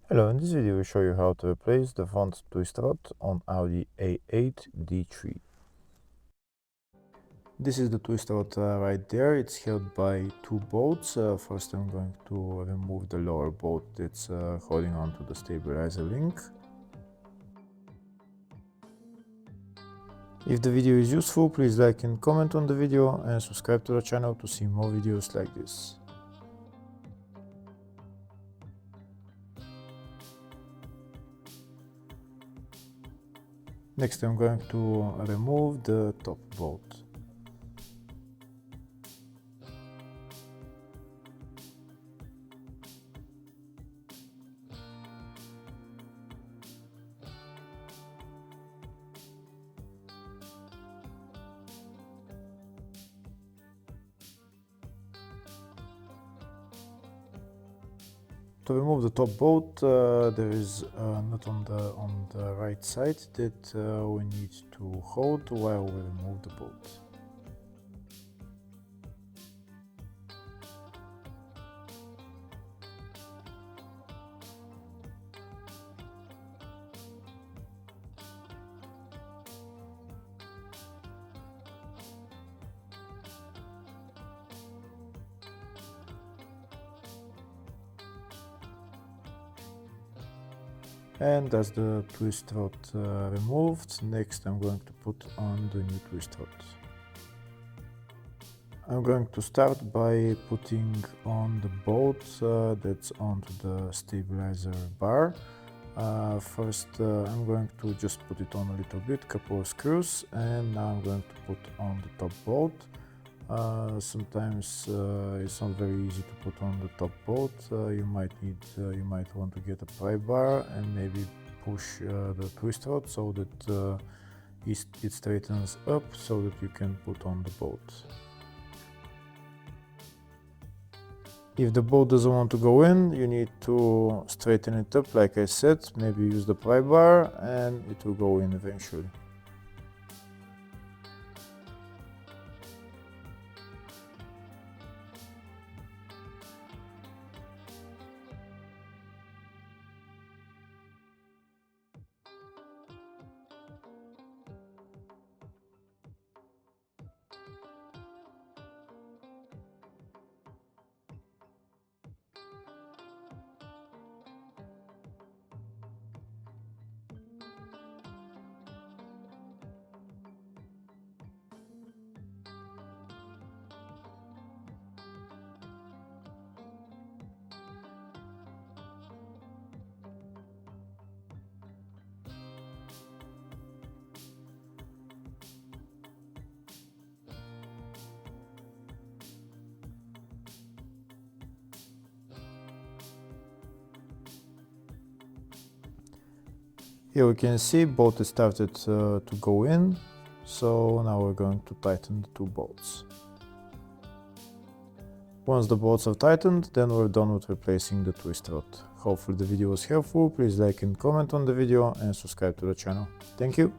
Hello, in this video we show you how to replace the front twist rod on Audi A8 D3. This is the twist rod right there. It's held by two bolts. First I'm going to remove the lower bolt that's holding on to the stabilizer link. If the video is useful, please like and comment on the video and subscribe to the channel to see more videos like this. Next I'm going to remove the top bolt. To remove the top bolt, there is a nut on the right side that we need to hold while we remove the bolt. And that's the twist rod removed. Next I'm going to put on the new twist rod. I'm going to start by putting on the bolt that's onto the stabilizer bar. First I'm going to just put it on a little bit, couple of screws, and now I'm going to put on the top bolt. Sometimes it's not very easy to put on the top bolt. You might want to get a pry bar and maybe push the twist rod so that it straightens up so that you can put on the bolt. If the bolt doesn't want to go in, you need to straighten it up like I said, maybe use the pry bar and it will go in eventually. Here we can see bolt is started to go in, so now we're going to tighten the two bolts. Once the bolts are tightened, then we're done with replacing the twist rod. Hopefully the video was helpful. Please like and comment on the video and subscribe to the channel. Thank you.